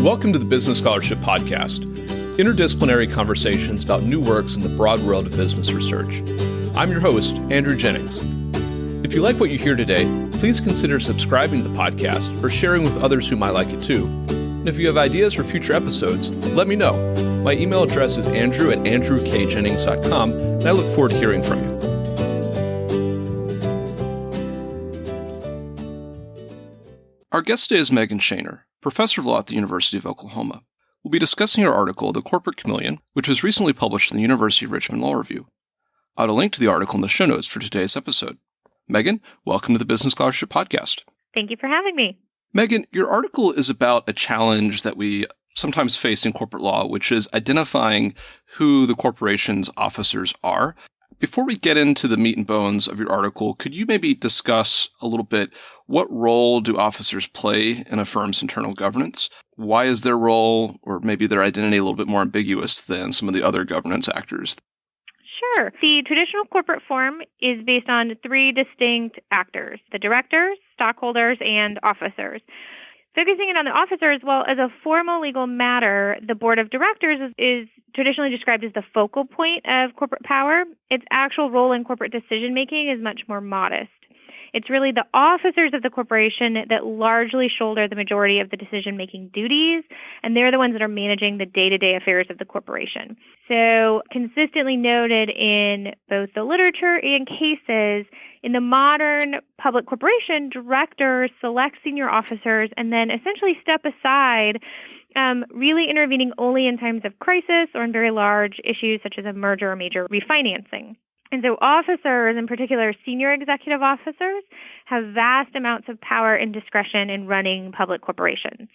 Welcome to the Business Scholarship Podcast, interdisciplinary conversations about new works in the broad world of business research. I'm your host, Andrew Jennings. If you like what you hear today, please consider subscribing to the podcast or sharing with others who might like it too. And if you have ideas for future episodes, let me know. My email address is andrew@andrewkjennings.com, and I look forward to hearing from you. Our guest today is Megan Shaner, professor of law at the University of Oklahoma. We'll be discussing her article, The Corporate Chameleon, which was recently published in the University of Richmond Law Review. I'll add a link to the article in the show notes for today's episode. Megan, welcome to the Business Scholarship Podcast. Thank you for having me. Megan, your article is about a challenge that we sometimes face in corporate law, which is identifying who the corporation's officers are. Before we get into the meat and bones of your article, could you maybe discuss a little bit what role do officers play in a firm's internal governance? Why is their role or maybe their identity a little bit more ambiguous than some of the other governance actors? Sure. The traditional corporate form is based on three distinct actors: the directors, stockholders, and officers. Focusing in on the officers, well, as a formal legal matter, the board of directors is traditionally described as the focal point of corporate power. Its actual role in corporate decision-making is much more modest. It's really the officers of the corporation that largely shoulder the majority of the decision-making duties, and they're the ones that are managing the day-to-day affairs of the corporation. So, consistently noted in both the literature and cases, in the modern public corporation, directors select senior officers and then essentially step aside, really intervening only in times of crisis or in very large issues such as a merger or major refinancing. And so officers, in particular senior executive officers, have vast amounts of power and discretion in running public corporations.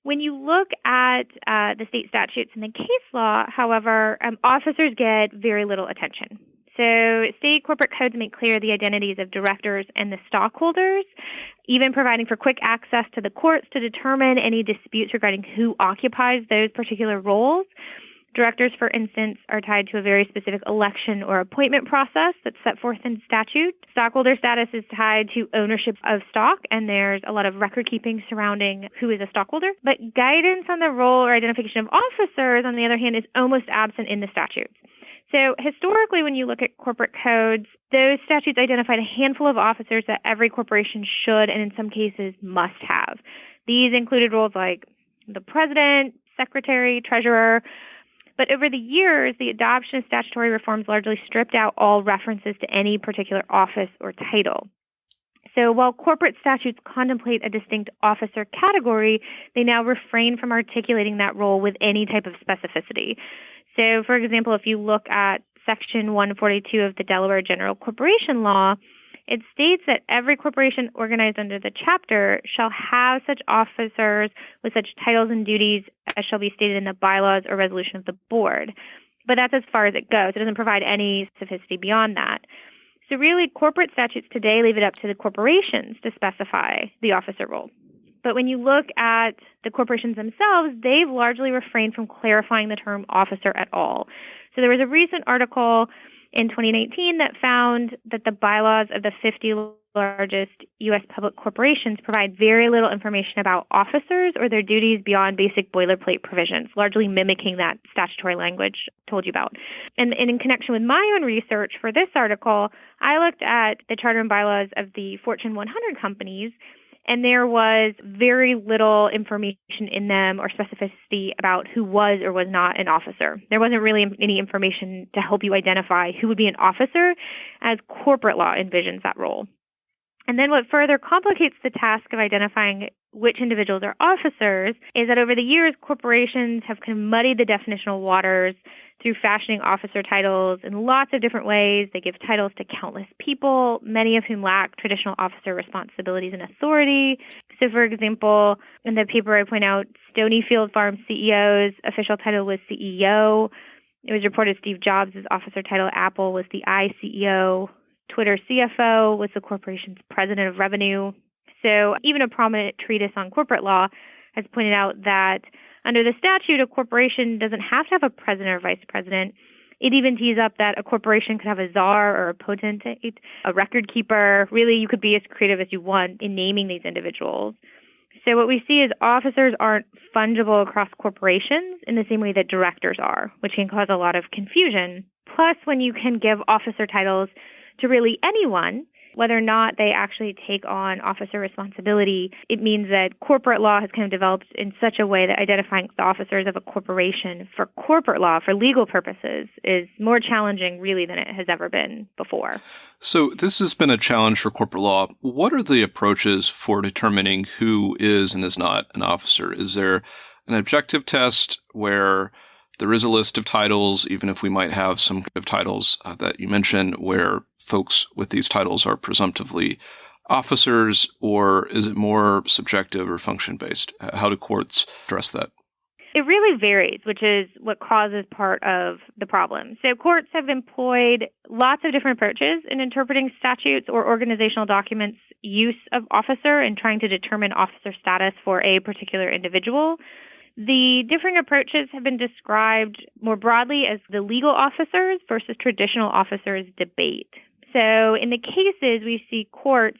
When you look at the state statutes and the case law, however, officers get very little attention. So state corporate codes make clear the identities of directors and the stockholders, even providing for quick access to the courts to determine any disputes regarding who occupies those particular roles. Directors, for instance, are tied to a very specific election or appointment process that's set forth in statute. Stockholder status is tied to ownership of stock, and there's a lot of record keeping surrounding who is a stockholder. But guidance on the role or identification of officers, on the other hand, is almost absent in the statutes. So historically, when you look at corporate codes, those statutes identified a handful of officers that every corporation should, and in some cases must have. These included roles like the president, secretary, treasurer. But over the years, the adoption of statutory reforms largely stripped out all references to any particular office or title. So while corporate statutes contemplate a distinct officer category, they now refrain from articulating that role with any type of specificity. So, for example, if you look at Section 142 of the Delaware General Corporation Law, it states that every corporation organized under the chapter shall have such officers with such titles and duties as shall be stated in the bylaws or resolution of the board. But that's as far as it goes. It doesn't provide any specificity beyond that. So really, corporate statutes today leave it up to the corporations to specify the officer role. But when you look at the corporations themselves, they've largely refrained from clarifying the term officer at all. So there was a recent article in 2019 that found that the bylaws of the 50 largest U.S. public corporations provide very little information about officers or their duties beyond basic boilerplate provisions, largely mimicking that statutory language I told you about. And in connection with my own research for this article, I looked at the charter and bylaws of the Fortune 100 companies, and there was very little information in them or specificity about who was or was not an officer. There wasn't really any information to help you identify who would be an officer as corporate law envisions that role. And then what further complicates the task of identifying which individuals are officers is that over the years, corporations have kind of muddied the definitional waters through fashioning officer titles in lots of different ways. They give titles to countless people, many of whom lack traditional officer responsibilities and authority. So, for example, in the paper I point out, Stonyfield Farm CEO's official title was CEO. It was reported Steve Jobs' officer title at Apple was the iCEO. Twitter CFO was the corporation's president of revenue. So even a prominent treatise on corporate law has pointed out that under the statute, a corporation doesn't have to have a president or vice president. It even tees up that a corporation could have a czar or a potentate, a record keeper. Really, you could be as creative as you want in naming these individuals. So what we see is officers aren't fungible across corporations in the same way that directors are, which can cause a lot of confusion. Plus, when you can give officer titles to really anyone, whether or not they actually take on officer responsibility, it means that corporate law has kind of developed in such a way that identifying the officers of a corporation for corporate law, for legal purposes, is more challenging really than it has ever been before. So this has been a challenge for corporate law. What are the approaches for determining who is and is not an officer? Is there an objective test where there is a list of titles, even if we might have some kind of titles that you mentioned where folks with these titles are presumptively officers, or is it more subjective or function-based? How do courts address that? It really varies, which is what causes part of the problem. So courts have employed lots of different approaches in interpreting statutes or organizational documents' use of officer and trying to determine officer status for a particular individual. The differing approaches have been described more broadly as the legal officers versus traditional officers debate. So in the cases, we see courts,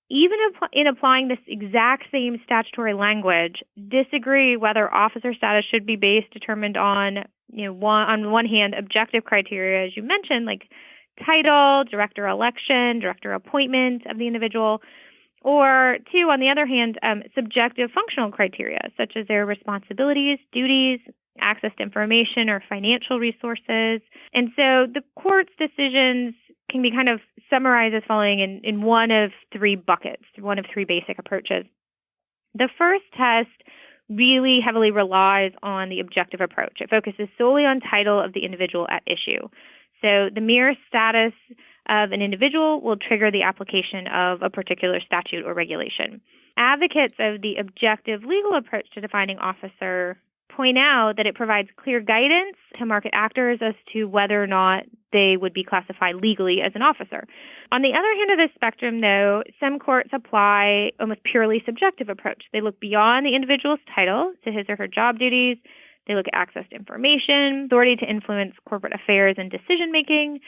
even in applying this exact same statutory language, disagree whether officer status should be determined on, on one hand, objective criteria, as you mentioned, like title, director election, director appointment of the individual, or two, on the other hand, subjective functional criteria, such as their responsibilities, duties, access to information, or financial resources. And so the court's decisions can be kind of summarized as following in one of three buckets, one of three basic approaches. The first test really heavily relies on the objective approach. It focuses solely on title of the individual at issue. So the mere status of an individual will trigger the application of a particular statute or regulation. Advocates of the objective legal approach to defining officer point out that it provides clear guidance to market actors as to whether or not they would be classified legally as an officer. On the other hand of the spectrum, though, some courts apply almost purely subjective approach. They look beyond the individual's title to his or her job duties. They look at access to information, authority to influence corporate affairs and decision-making.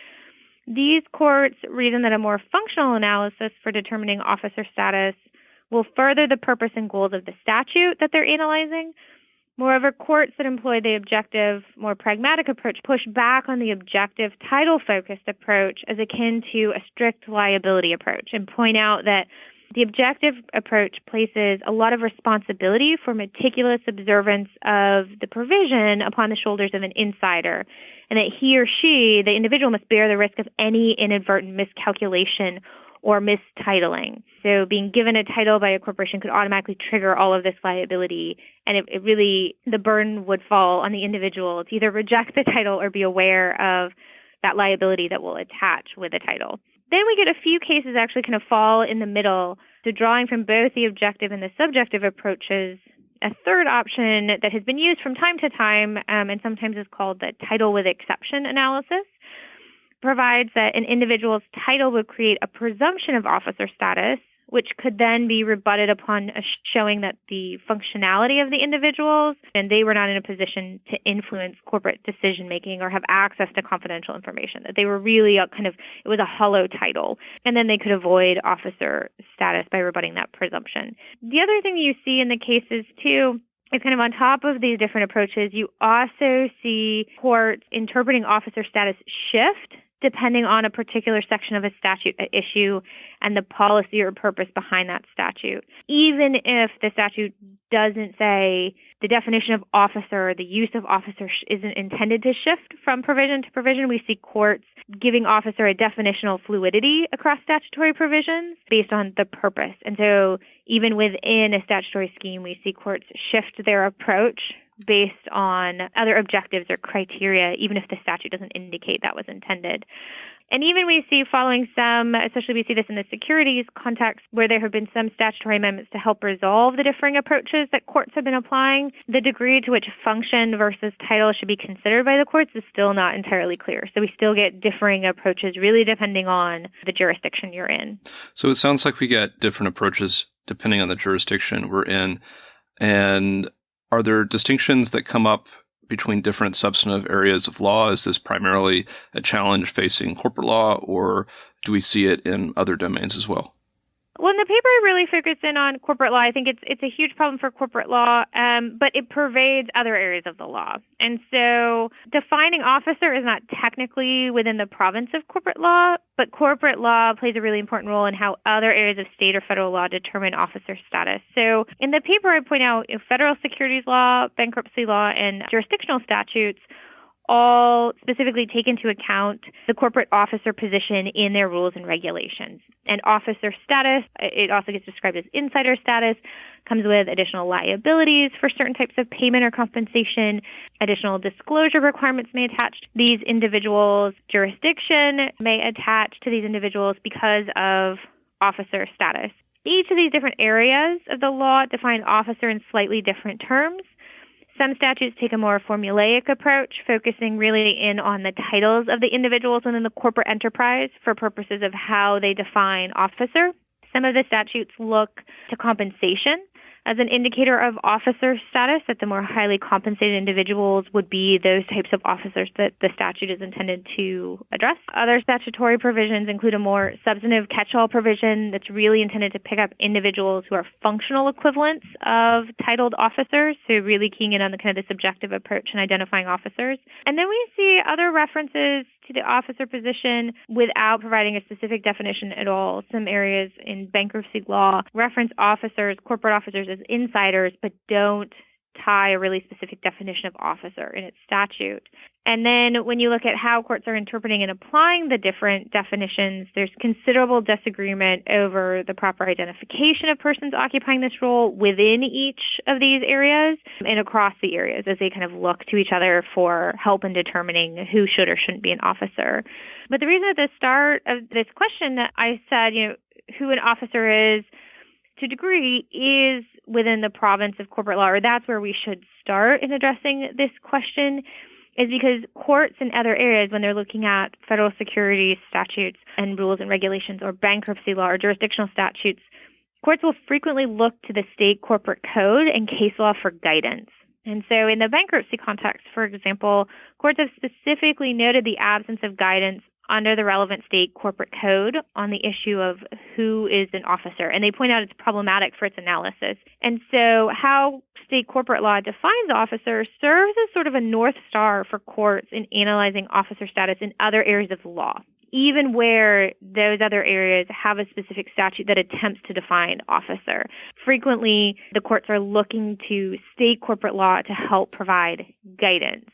These courts reason that a more functional analysis for determining officer status will further the purpose and goals of the statute that they're analyzing. Moreover, courts that employ the objective, more pragmatic approach push back on the objective, title-focused approach as akin to a strict liability approach and point out that the objective approach places a lot of responsibility for meticulous observance of the provision upon the shoulders of an insider, and that he or she, the individual, must bear the risk of any inadvertent miscalculation or mistitling. So being given a title by a corporation could automatically trigger all of this liability, and it really, the burden would fall on the individual to either reject the title or be aware of that liability that will attach with the title. Then we get a few cases actually kind of fall in the middle, so drawing from both the objective and the subjective approaches. A third option that has been used from time to time and sometimes is called the title with exception analysis, provides that an individual's title would create a presumption of officer status, which could then be rebutted upon showing that the functionality of the individuals and they were not in a position to influence corporate decision-making or have access to confidential information, that they were really it was a hollow title, and then they could avoid officer status by rebutting that presumption. The other thing you see in the cases, too, is kind of on top of these different approaches, you also see courts interpreting officer status shift depending on a particular section of a statute at issue and the policy or purpose behind that statute. Even if the statute doesn't say the definition of officer, the use of officer isn't intended to shift from provision to provision, we see courts giving officer a definitional fluidity across statutory provisions based on the purpose. And so even within a statutory scheme, we see courts shift their approach based on other objectives or criteria, even if the statute doesn't indicate that was intended. And even we see following some, especially we see this in the securities context, where there have been some statutory amendments to help resolve the differing approaches that courts have been applying, the degree to which function versus title should be considered by the courts is still not entirely clear. So we still get differing approaches really depending on the jurisdiction you're in. So it sounds like we get different approaches depending on the jurisdiction we're in. And are there distinctions that come up between different substantive areas of law? Is this primarily a challenge facing corporate law, or do we see it in other domains as well? Well, in the paper, I really focused in on corporate law. I think it's a huge problem for corporate law, but it pervades other areas of the law. And so defining officer is not technically within the province of corporate law, but corporate law plays a really important role in how other areas of state or federal law determine officer status. So in the paper, I point out federal securities law, bankruptcy law, and jurisdictional statutes all specifically take into account the corporate officer position in their rules and regulations. And officer status, it also gets described as insider status, comes with additional liabilities for certain types of payment or compensation. Additional disclosure requirements may attach to these individuals. Jurisdiction may attach to these individuals because of officer status. Each of these different areas of the law define officer in slightly different terms. Some statutes take a more formulaic approach, focusing really in on the titles of the individuals within the corporate enterprise for purposes of how they define officer. Some of the statutes look to compensation as an indicator of officer status, that the more highly compensated individuals would be those types of officers that the statute is intended to address. Other statutory provisions include a more substantive catch-all provision that's really intended to pick up individuals who are functional equivalents of titled officers, so really keying in on the kind of the subjective approach in identifying officers. And then we see other references to the officer position without providing a specific definition at all. Some areas in bankruptcy law reference officers, corporate officers, as insiders, but don't tie a really specific definition of officer in its statute. And then when you look at how courts are interpreting and applying the different definitions, there's considerable disagreement over the proper identification of persons occupying this role within each of these areas and across the areas as they kind of look to each other for help in determining who should or shouldn't be an officer. But the reason at the start of this question that I said, who an officer is, to a degree, is within the province of corporate law, or that's where we should start in addressing this question, is because courts in other areas, when they're looking at federal securities statutes and rules and regulations, or bankruptcy law or jurisdictional statutes, courts will frequently look to the state corporate code and case law for guidance. And so in the bankruptcy context, for example, courts have specifically noted the absence of guidance under the relevant state corporate code on the issue of who is an officer. And they point out it's problematic for its analysis. And so how state corporate law defines officer serves as sort of a north star for courts in analyzing officer status in other areas of the law, even where those other areas have a specific statute that attempts to define officer. Frequently, the courts are looking to state corporate law to help provide guidance.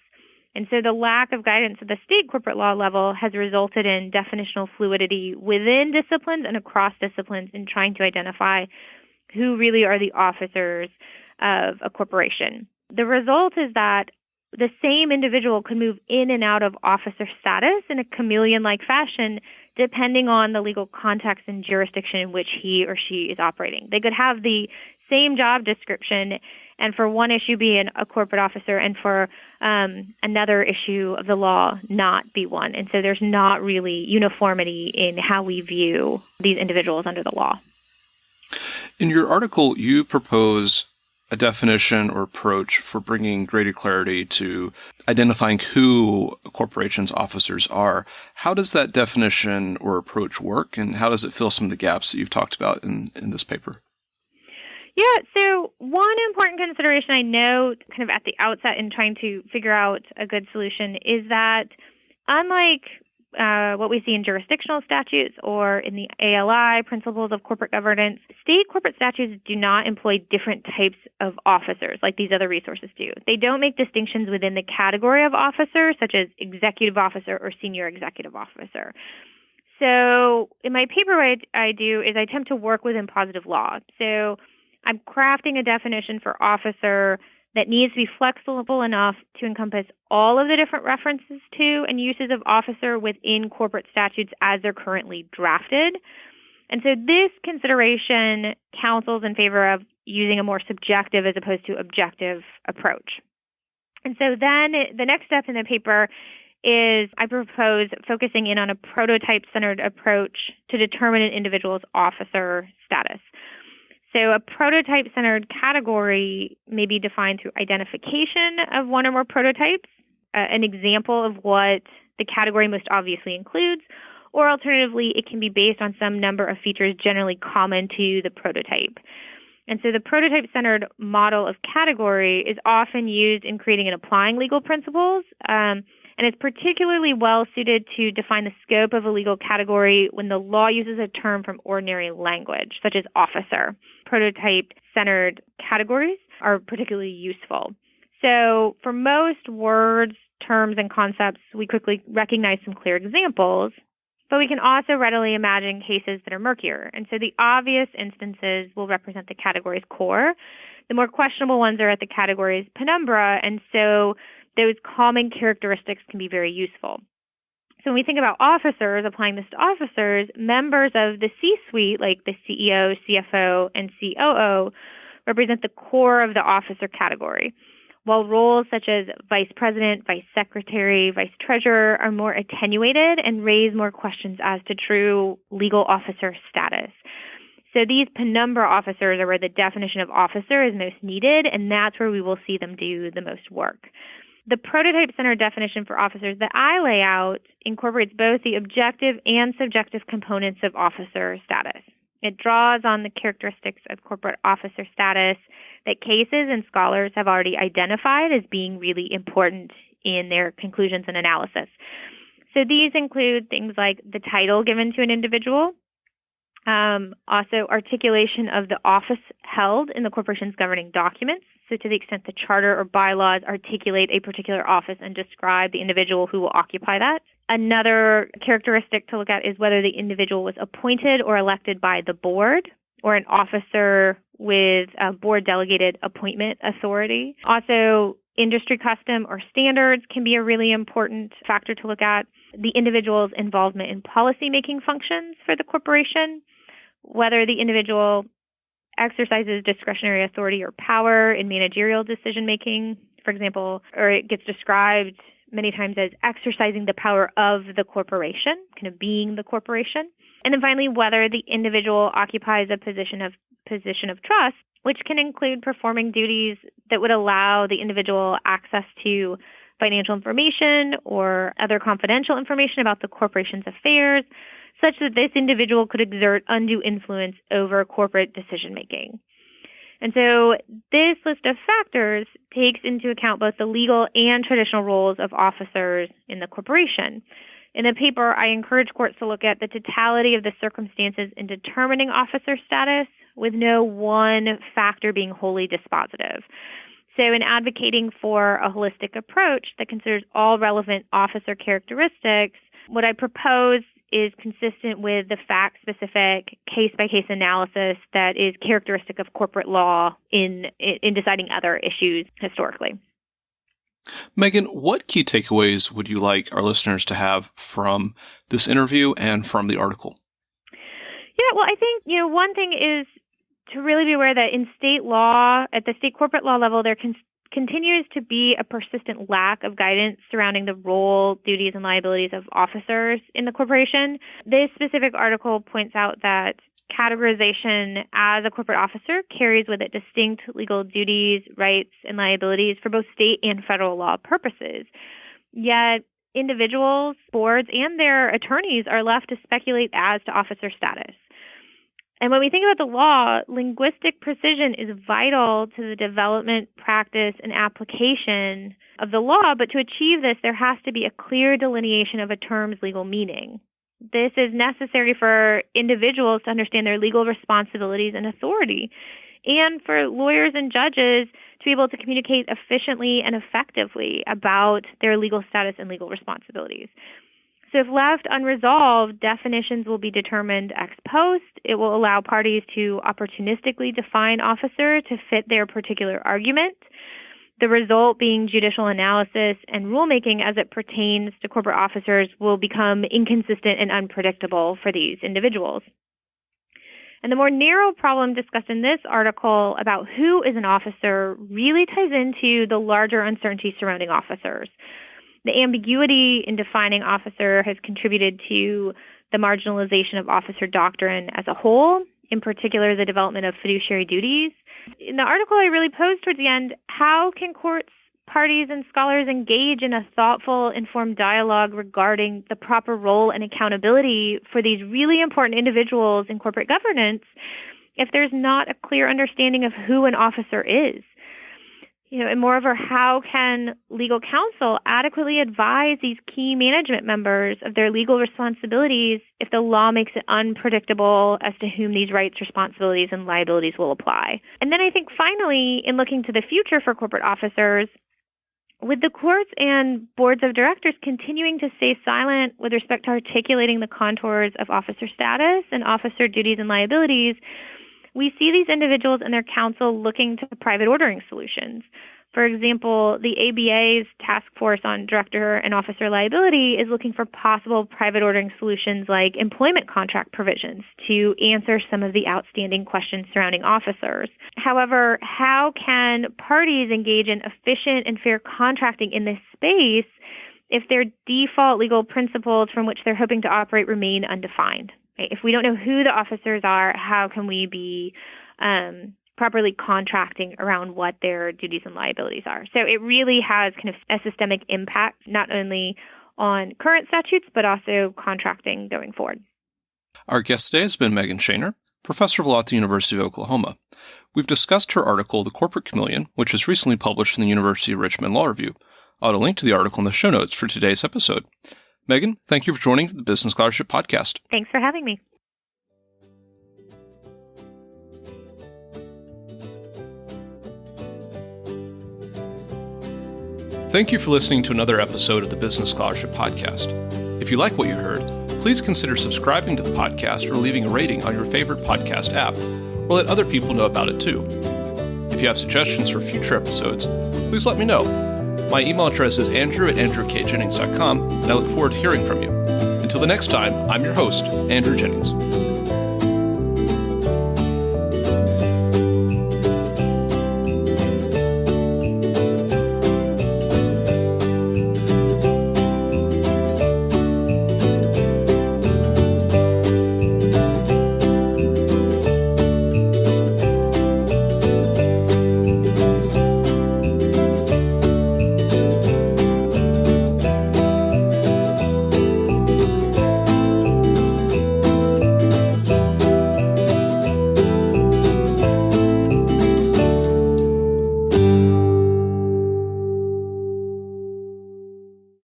And so the lack of guidance at the state corporate law level has resulted in definitional fluidity within disciplines and across disciplines in trying to identify who really are the officers of a corporation. The result is that the same individual could move in and out of officer status in a chameleon-like fashion depending on the legal context and jurisdiction in which he or she is operating. They could have the same job description and for one issue be a corporate officer and for another issue of the law not be one. And so there's not really uniformity in how we view these individuals under the law. In your article, you propose a definition or approach for bringing greater clarity to identifying who a corporation's officers are. How does that definition or approach work, and how does it fill some of the gaps that you've talked about in this paper? Yeah, so one important consideration I note kind of at the outset in trying to figure out a good solution is that unlike what we see in jurisdictional statutes or in the ALI, Principles of Corporate Governance, state corporate statutes do not employ different types of officers like these other resources do. They don't make distinctions within the category of officer, such as executive officer or senior executive officer. So in my paper, what I do is I attempt to work within positive law. So I'm crafting a definition for officer that needs to be flexible enough to encompass all of the different references to and uses of officer within corporate statutes as they're currently drafted. And so this consideration counsels in favor of using a more subjective as opposed to objective approach. And so then the next step in the paper is I propose focusing in on a prototype-centered approach to determine an individual's officer status. So a prototype-centered category may be defined through identification of one or more prototypes, an example of what the category most obviously includes, or alternatively, it can be based on some number of features generally common to the prototype. And so the prototype-centered model of category is often used in creating and applying legal principles, and it's particularly well suited to define the scope of a legal category when the law uses a term from ordinary language, such as officer. Prototype-centered categories are particularly useful. So for most words, terms, and concepts, we quickly recognize some clear examples, but we can also readily imagine cases that are murkier. And so the obvious instances will represent the category's core. The more questionable ones are at the category's penumbra, and so those common characteristics can be very useful. So when we think about officers, applying this to officers, members of the C-suite, like the CEO, CFO, and COO, represent the core of the officer category, while roles such as vice president, vice secretary, vice treasurer are more attenuated and raise more questions as to true legal officer status. So these penumbra officers are where the definition of officer is most needed, and that's where we will see them do the most work. The prototype-centered definition for officers that I lay out incorporates both the objective and subjective components of officer status. It draws on the characteristics of corporate officer status that cases and scholars have already identified as being really important in their conclusions and analysis. So these include things like the title given to an individual, also articulation of the office held in the corporation's governing documents. So to the extent the charter or bylaws articulate a particular office and describe the individual who will occupy that. Another characteristic to look at is whether the individual was appointed or elected by the board or an officer with a board-delegated appointment authority. Also, industry custom or standards can be a really important factor to look at. The individual's involvement in policy-making functions for the corporation, whether the individual exercises discretionary authority or power in managerial decision-making, for example, or it gets described many times as exercising the power of the corporation, kind of being the corporation. And then finally, whether the individual occupies a position of trust, which can include performing duties that would allow the individual access to financial information or other confidential information about the corporation's affairs, such that this individual could exert undue influence over corporate decision-making. And so this list of factors takes into account both the legal and traditional roles of officers in the corporation. In the paper, I encourage courts to look at the totality of the circumstances in determining officer status, with no one factor being wholly dispositive. So in advocating for a holistic approach that considers all relevant officer characteristics, what I propose is consistent with the fact-specific, case-by-case analysis that is characteristic of corporate law in deciding other issues historically. Megan, what key takeaways would you like our listeners to have from this interview and from the article? Yeah, well, I think, one thing is to really be aware that in state law, at the state corporate law level, there continues to be a persistent lack of guidance surrounding the role, duties, and liabilities of officers in the corporation. This specific article points out that categorization as a corporate officer carries with it distinct legal duties, rights, and liabilities for both state and federal law purposes. Yet individuals, boards, and their attorneys are left to speculate as to officer status. And when we think about the law, linguistic precision is vital to the development, practice, and application of the law, but to achieve this, there has to be a clear delineation of a term's legal meaning. This is necessary for individuals to understand their legal responsibilities and authority, and for lawyers and judges to be able to communicate efficiently and effectively about their legal status and legal responsibilities. So if left unresolved, definitions will be determined ex post. It will allow parties to opportunistically define officer to fit their particular argument. The result being judicial analysis and rulemaking as it pertains to corporate officers will become inconsistent and unpredictable for these individuals. And the more narrow problem discussed in this article about who is an officer really ties into the larger uncertainty surrounding officers. The ambiguity in defining officer has contributed to the marginalization of officer doctrine as a whole, in particular the development of fiduciary duties. In the article, I really posed towards the end, how can courts parties and scholars engage in a thoughtful, informed dialogue regarding the proper role and accountability for these really important individuals in corporate governance if there's not a clear understanding of who an officer is? And moreover, how can legal counsel adequately advise these key management members of their legal responsibilities if the law makes it unpredictable as to whom these rights, responsibilities, and liabilities will apply? And then I think finally, in looking to the future for corporate officers, with the courts and boards of directors continuing to stay silent with respect to articulating the contours of officer status and officer duties and liabilities, we see these individuals and their counsel looking to private ordering solutions. For example, the ABA's Task Force on Director and Officer Liability is looking for possible private ordering solutions like employment contract provisions to answer some of the outstanding questions surrounding officers. However, how can parties engage in efficient and fair contracting in this space if their default legal principles from which they're hoping to operate remain undefined? If we don't know who the officers are, how can we be properly contracting around what their duties and liabilities are? So it really has kind of a systemic impact, not only on current statutes, but also contracting going forward. Our guest today has been Megan Shaner, professor of law at the University of Oklahoma. We've discussed her article, The Corporate Chameleon, which was recently published in the University of Richmond Law Review. I'll add a link to the article in the show notes for today's episode. Megan, thank you for joining the Business Scholarship Podcast. Thanks for having me. Thank you for listening to another episode of the Business Scholarship Podcast. If you like what you heard, please consider subscribing to the podcast or leaving a rating on your favorite podcast app, or let other people know about it too. If you have suggestions for future episodes, please let me know. My email address is andrew@andrewkjennings.com, and I look forward to hearing from you. Until the next time, I'm your host, Andrew Jennings.